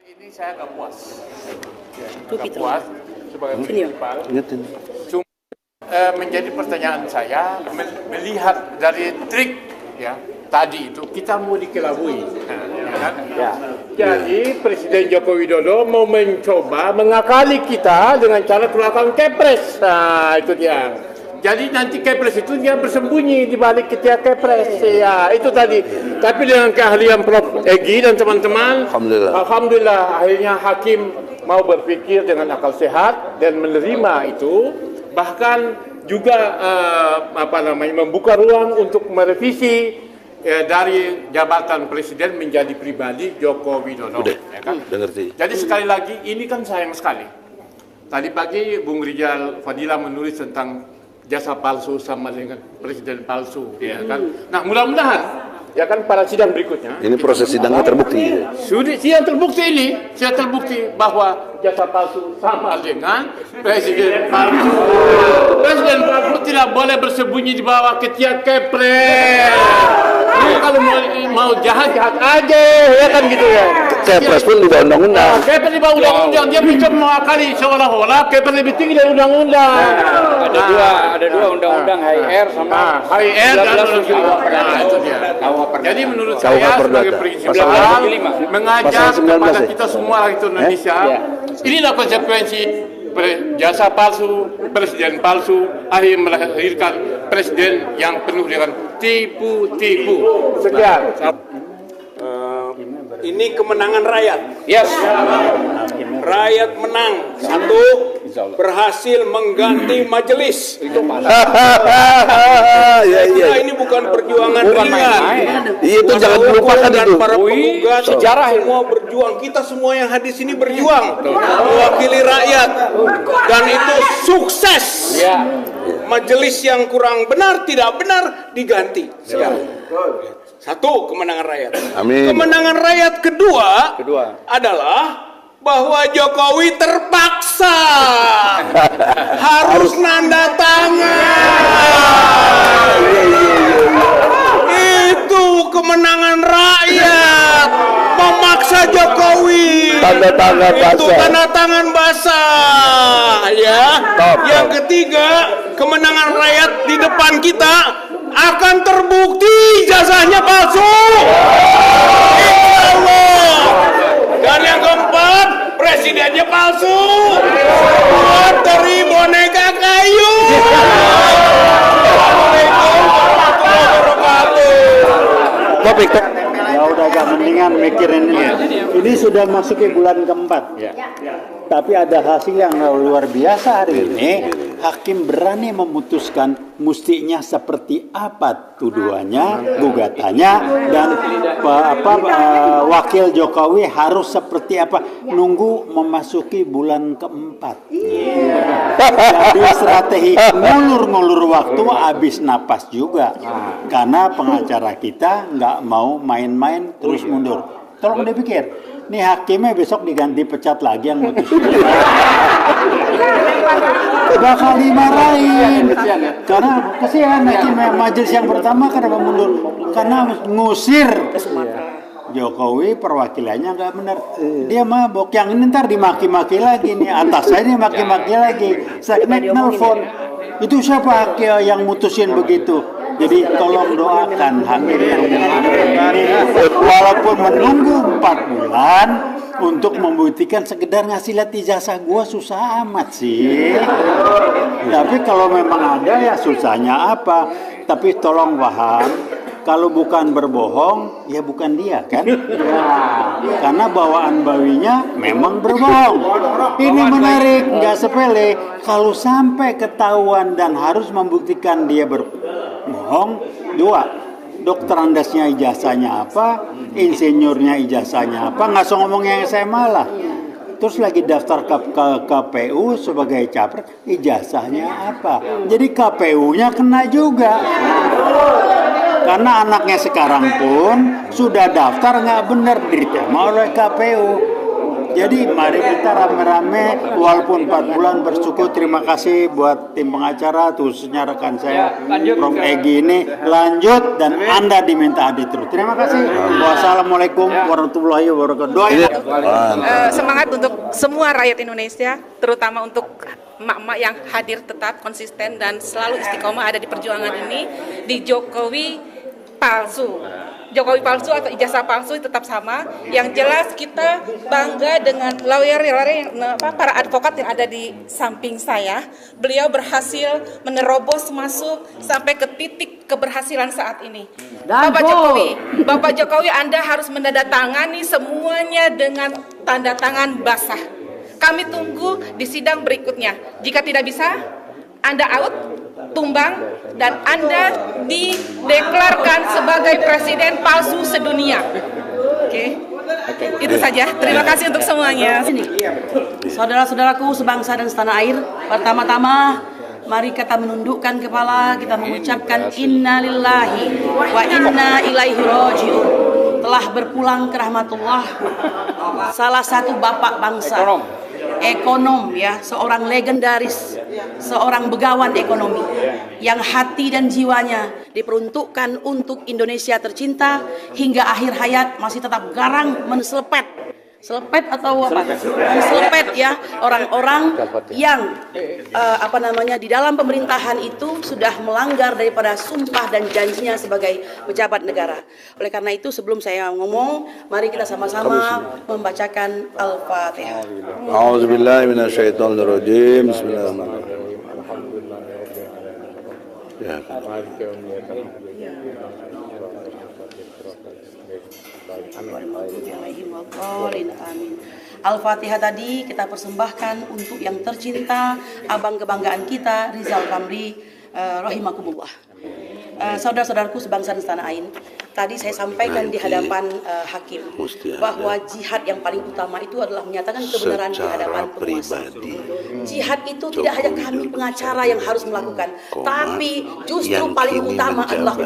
Ini saya agak puas. Agak puas sebagai prinsipal. Cuma menjadi pertanyaan saya melihat dari trik ya tadi itu kita mau dikelabui. Jadi Presiden Joko Widodo mau mencoba mengakali kita dengan cara keluarkan Kepres. Nah, itu dia. Jadi nanti Kepres itu dia bersembunyi di balik ketiak Kepres. Ya, itu tadi. Tapi dengan keahlian Prof. Egy dan teman-teman, Alhamdulillah akhirnya hakim mau berpikir dengan akal sehat dan menerima itu. Bahkan juga membuka ruang untuk merevisi dari jabatan Presiden menjadi pribadi Joko Widodo. Ya kan? Jadi sekali lagi ini kan sayang sekali. Tadi pagi Bung Rijal Fadila menulis tentang jasa palsu sama dengan presiden palsu, ya kan? Nah, mudah-mudahan ya kan pada sidang berikutnya. Ini proses sidangnya terbukti. Sudah terbukti bahwa jasa palsu sama dengan presiden palsu. Presiden palsu tidak boleh bersembunyi di bawah ketiak Kepres. Ini kalau mau jahat aja, ya kan gitu ya. Kepres pun di bawah undang-undang. Kepres di bawah undang-undang, dia bisa mengakali seolah-olah Kepres lebih tinggi dari undang-undang. Ada dua undang-undang HIR sama HIR dan itu dia. Jadi menurut saya sebagai prinsipal mengajak kepada kita semua rakyat Indonesia, inilah konsekuensi jasa palsu, presiden palsu, akhirnya melahirkan presiden yang penuh dengan tipu-tipu. Sekian. Ini kemenangan rakyat. Yes. Rakyat menang. Satu, berhasil mengganti majelis. Nah, ini bukan perjuangan ringan. Itu jangan dilupakan itu. Para penggugat, sejarah semua berjuang. Kita semua yang hadis ini berjuang mewakili rakyat, dan itu sukses. Majelis yang kurang benar, tidak benar diganti. Satu, kemenangan rakyat. Amin. Kemenangan rakyat kedua adalah bahwa Jokowi terpaksa harus nanda tangan. Itu kemenangan rakyat, memaksa Jokowi. Tanda tangan basah. Itu tanda tangan basah, ya. Yang ketiga, kemenangan rakyat di depan kita akan terbukti jasanya palsu. Insya Allah. Dan yang keempat, presidennya palsu. Buat dari boneka kayu. Assalamualaikum warahmatullahi wabarakatuh. Ya udah agak mendingan mikirin ini. Ini sudah masuk ke bulan keempat. Tapi ada hasil yang luar biasa hari ini. Hakim berani memutuskan mestinya seperti apa tuduhannya, gugatannya, dan wakil Jokowi harus seperti apa. Nunggu memasuki bulan keempat. Jadi strategi ngulur-ngulur waktu habis napas juga. Karena pengacara kita nggak mau main-main terus mundur. Tolong dipikir. Nih hakimnya besok diganti pecat lagi yang mutus. Bakal dimarahin. Karena kesian hakim majelis yang pertama kenapa mundur? Karena ngusir Jokowi perwakilannya nggak benar. Dia mabok. Yang ini ntar dimaki-maki lagi nih. Atas saya ini maki-maki lagi. Seknek nelfon. Itu siapa yang mutusin begitu? Jadi tolong doakan hakim yang walaupun menunggu 4 bulan untuk membuktikan sekedar ngasih lihat ijazah gua susah amat sih. Tapi kalau memang ada ya susahnya apa? Tapi tolong paham, kalau bukan berbohong ya bukan dia kan? Karena bawaan bawinya memang berbohong. Ini menarik, nggak sepele. Kalau sampai ketahuan dan harus membuktikan dia berbohong, dua, dokter andasnya ijazahnya apa, insinyurnya ijazahnya apa, nggak usah ngomong yang SMA lah. Terus lagi daftar ke KPU sebagai capres, ijazahnya apa? Jadi KPU-nya kena juga. Karena anaknya sekarang pun sudah daftar nggak benar diterima oleh KPU. Jadi mari kita rame-rame walaupun 4 bulan bersyukur. Terima kasih buat tim pengacara khususnya rekan saya Prof. Egy ini lanjut dan Anda diminta hadir terus. Terima kasih. Wassalamualaikum warahmatullahi wabarakatuh. Doain. Semangat untuk semua rakyat Indonesia, terutama untuk emak-emak yang hadir tetap konsisten dan selalu istiqomah ada di perjuangan ini, di Jokowi palsu. Jokowi palsu atau ijazah palsu tetap sama. Yang jelas kita bangga dengan para advokat yang ada di samping saya. Beliau berhasil menerobos masuk sampai ke titik keberhasilan saat ini. Bapak Jokowi, Anda harus menandatangani semuanya dengan tanda tangan basah. Kami tunggu di sidang berikutnya. Jika tidak bisa, Anda out, tumbang, dan Anda dideklarkan sebagai presiden palsu sedunia. Oke. Itu saja. Terima kasih untuk semuanya. Saudara-saudaraku sebangsa dan setanah air, pertama-tama mari kita menundukkan kepala, kita mengucapkan innalillahi wa inna ilaihi raji'un. Telah berpulang ke rahmatullah salah satu bapak bangsa, ekonom ya, seorang legendaris, seorang begawan ekonomi yang hati dan jiwanya diperuntukkan untuk Indonesia tercinta hingga akhir hayat masih tetap garang menselepet ya orang-orang yang di dalam pemerintahan itu sudah melanggar daripada sumpah dan janjinya sebagai pejabat negara. Oleh karena itu sebelum saya ngomong, mari kita sama-sama membacakan Al-Fatihah. A'udzubillahi minasyaitonirrajim. Bismillahirrahmanirrahim. Al-Fatihah tadi kita persembahkan untuk yang tercinta, abang kebanggaan kita, Rizal Ramli, rahimakumullah. Saudara-saudaraku sebangsa dan setanah air, tadi saya sampaikan di hadapan hakim bahwa jihad yang paling utama itu adalah menyatakan kebenaran di hadapan penguasa. Jihad itu tidak hanya kami pengacara yang harus melakukan, tapi justru paling utama adalah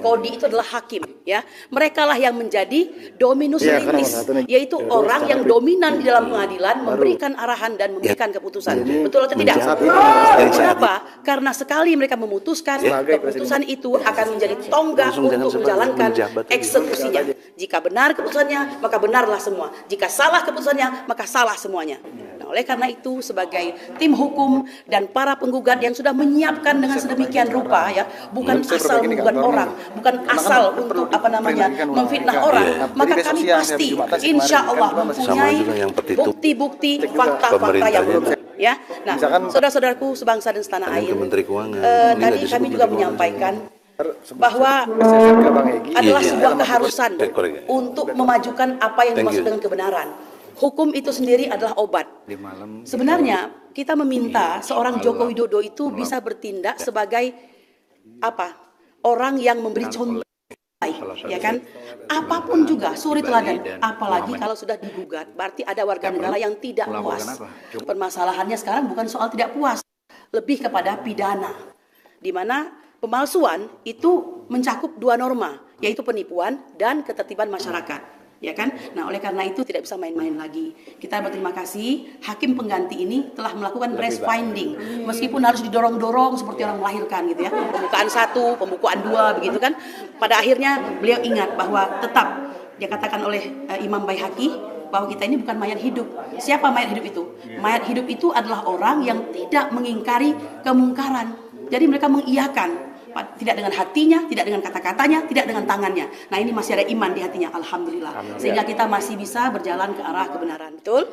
Kodi itu adalah hakim, ya. Mereka lah yang menjadi dominus litis, yaitu orang yang dominan di dalam pengadilan, memberikan arahan dan memberikan keputusan. Betul atau tidak? Kenapa? Karena sekali mereka memutuskan, keputusan itu akan menjadi tonggak untuk menjalankan eksekusinya. Jika benar keputusannya, maka benarlah semua. Jika salah keputusannya, maka salah semuanya. Nah, oleh karena itu, sebagai tim hukum dan para penggugat yang sudah menyiapkan dengan sedemikian rupa, ya, bukan asal menggugat orang, bukan asal untuk memfitnah orang, maka kami pasti insya Allah mempunyai bukti-bukti fakta-fakta yang benar, ya. Nah, saudara-saudaraku sebangsa dan setanah air, tadi kami juga menyampaikan bahwa adalah sebuah keharusan untuk memajukan apa yang dimaksud dengan kebenaran. Hukum itu sendiri adalah obat. Sebenarnya kita meminta seorang Joko Widodo itu bisa bertindak sebagai orang yang memberi contoh baik, ya kan? Apapun juga suri teladan, apalagi kalau sudah digugat, berarti ada warga negara yang tidak puas. Permasalahannya sekarang bukan soal tidak puas, lebih kepada pidana, di mana pemalsuan itu mencakup 2 norma, yaitu penipuan dan ketertiban masyarakat. Ya kan? Nah, oleh karena itu tidak bisa main-main lagi. Kita berterima kasih hakim pengganti ini telah melakukan breast finding, meskipun harus didorong-dorong seperti orang melahirkan gitu ya. Pembukaan 1, pembukaan 2 begitu kan. Pada akhirnya beliau ingat bahwa tetap dia katakan oleh Imam Baihaqi bahwa kita ini bukan mayat hidup. Siapa mayat hidup itu? Mayat hidup itu adalah orang yang tidak mengingkari kemungkaran. Jadi mereka mengiyakan, tidak dengan hatinya, tidak dengan kata-katanya, tidak dengan tangannya. Nah, ini masih ada iman di hatinya, alhamdulillah. Sehingga kita masih bisa berjalan ke arah kebenaran, betul?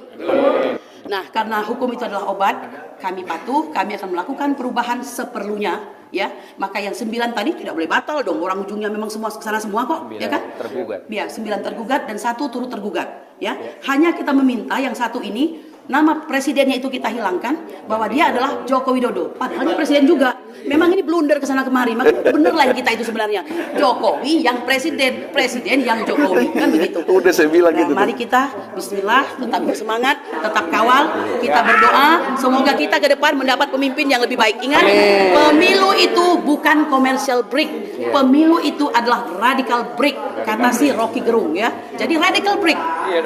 Nah, karena hukum itu adalah obat, kami patuh, kami akan melakukan perubahan seperlunya, ya. Maka yang 9 tadi tidak boleh batal dong, orang ujungnya memang semua kesana semua kok, ya kan? Tergugat. Ya, 9 tergugat dan 1 turut tergugat, ya. Hanya kita meminta yang 1 ini nama presidennya itu kita hilangkan, bahwa dia adalah Joko Widodo. Padahal dia presiden juga. Memang ini blunder kesana kemari. Maka bener lah kita itu sebenarnya. Jokowi yang presiden, presiden yang Jokowi, kan begitu. Udah saya bilang gitu. Mari kita Bismillah, tetap bersemangat, tetap kawal, kita berdoa, semoga kita ke depan mendapat pemimpin yang lebih baik. Ingat, pemilu itu bukan commercial break, pemilu itu adalah radical break, kata si Rocky Gerung ya. Jadi radical break,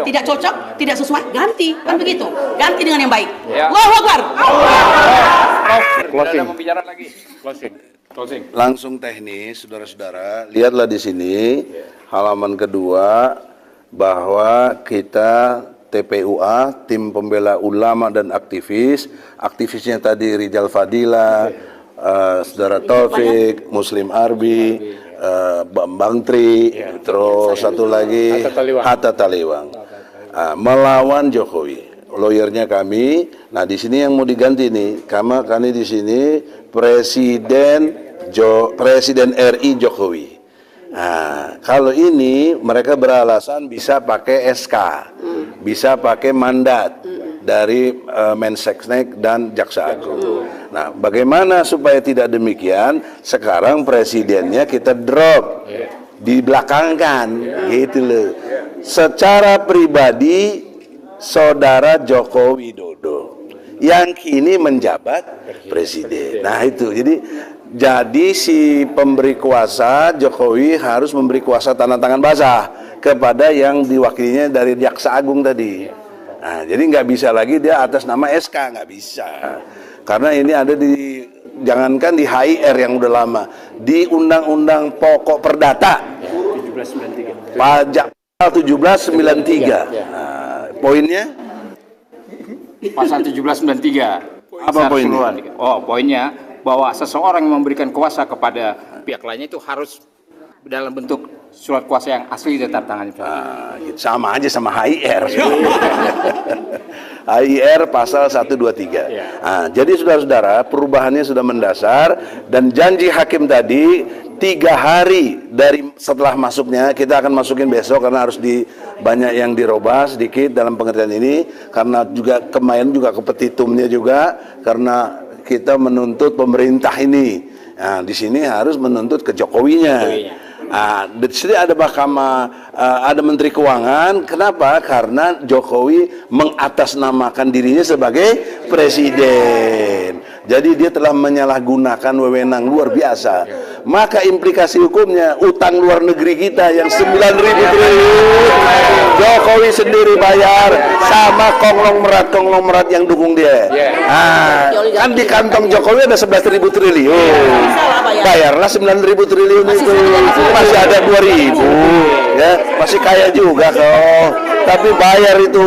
tidak cocok, tidak sesuai, ganti, kan begitu. Ganti dengan yang baik. Allahu Akbar. Closing. Pembicaraan lagi. Closing. Langsung teknis, saudara-saudara. Lihatlah di sini halaman kedua bahwa kita TPUA, Tim Pembela Ulama dan Aktivis. Aktivisnya tadi Rijal Fadila, Saudara Taufik, Muslim Arbi, Bambang Tri, terus satu lagi Hatta Taliwang. Melawan Jokowi. Lawyernya kami. Nah, di sini yang mau diganti nih, kami di sini Presiden RI Jokowi. Nah, kalau ini mereka beralasan bisa pakai SK, bisa pakai mandat dari Mensesnek dan Jaksa Agung. Nah, bagaimana supaya tidak demikian? Sekarang presidennya kita drop, dibelakangkan, gitu loh. Secara pribadi Saudara Joko Widodo yang kini menjabat presiden. Nah itu, jadi si pemberi kuasa Jokowi harus memberi kuasa tanda tangan basah kepada yang diwakilinya dari Jaksa Agung tadi. Nah, jadi nggak bisa lagi dia atas nama SK, nggak bisa. Karena ini ada di, jangankan di HIR yang udah lama, di Undang-Undang Pokok Perdata 1793. Pajak 1793. Nah, poinnya? Pasal 1793. Apa poinnya? Oh, poinnya bahwa seseorang yang memberikan kuasa kepada pihak lainnya itu harus dalam bentuk surat kuasa yang asli tetap tangan. Sama aja sama HIR. HIR pasal 123. Nah, jadi saudara-saudara, perubahannya sudah mendasar dan janji hakim tadi 3 hari dari setelah masuknya, kita akan masukin besok karena harus banyak yang dirubah sedikit dalam pengertian ini, karena juga kemarin juga ke petitumnya juga, karena kita menuntut pemerintah ini. Nah, di sini harus menuntut ke Jokowinya. Nah, di sini ada Mahkamah, ada Menteri Keuangan. Kenapa? Karena Jokowi mengatasnamakan dirinya sebagai presiden. Jadi dia telah menyalahgunakan wewenang luar biasa. Maka implikasi hukumnya, utang luar negeri kita yang 9.000 triliun Jokowi sendiri bayar sama konglomerat yang dukung dia. Nah, kan di kantong Jokowi ada 11.000 triliun. Bayarlah 9.000 triliun itu. Masih ada 2.000. Ya, masih kaya juga kok. Tapi bayar itu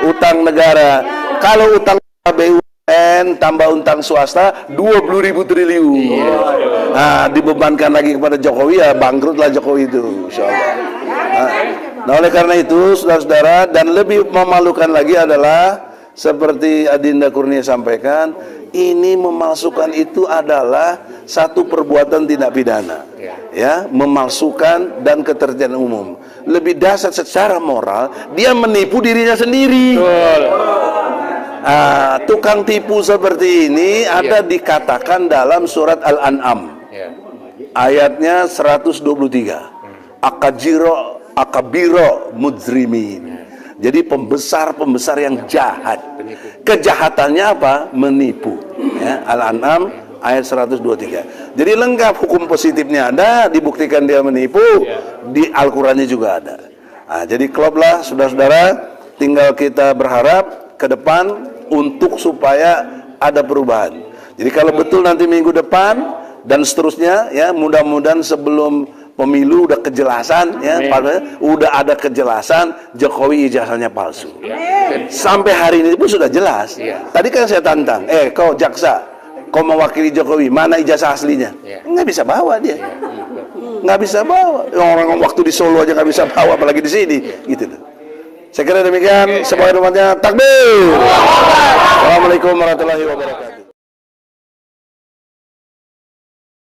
utang negara. Kalau utang BUMN tambah utang swasta 20.000 triliun. Nah, dibebankan lagi kepada Jokowi, ya bangkrutlah Jokowi itu, insyaallah. Nah, oleh karena itu, saudara-saudara, dan lebih memalukan lagi adalah seperti Adinda Kurnia sampaikan, ini memalsukan itu adalah satu perbuatan tindak pidana, ya, memalsukan dan ketertiban umum. Lebih dasar secara moral, dia menipu dirinya sendiri. Tukang tipu seperti ini ada dikatakan dalam surat Al-An'am, ayatnya 123. Akabiro mujrimin. Jadi pembesar yang jahat. Kejahatannya apa? Menipu. Ya, Al-An'am ayat 123. Jadi lengkap hukum positifnya ada, dibuktikan dia menipu, di Al-Qur'annya juga ada. Nah, jadi kloplah saudara-saudara, tinggal kita berharap ke depan untuk supaya ada perubahan. Jadi kalau betul nanti minggu depan dan seterusnya, ya mudah-mudahan sebelum pemilu udah kejelasan, ya, udah ada kejelasan Jokowi ijazahnya palsu. Sampai hari ini pun sudah jelas. Tadi kan saya tantang, kau jaksa, kau mewakili Jokowi, mana ijazah aslinya? Nggak bisa bawa dia, nggak bisa bawa. Orang waktu di Solo aja nggak bisa bawa, apalagi di sini, gitu. Saya kira demikian. Semoga umatnya takbir. Assalamualaikum warahmatullahi wabarakatuh.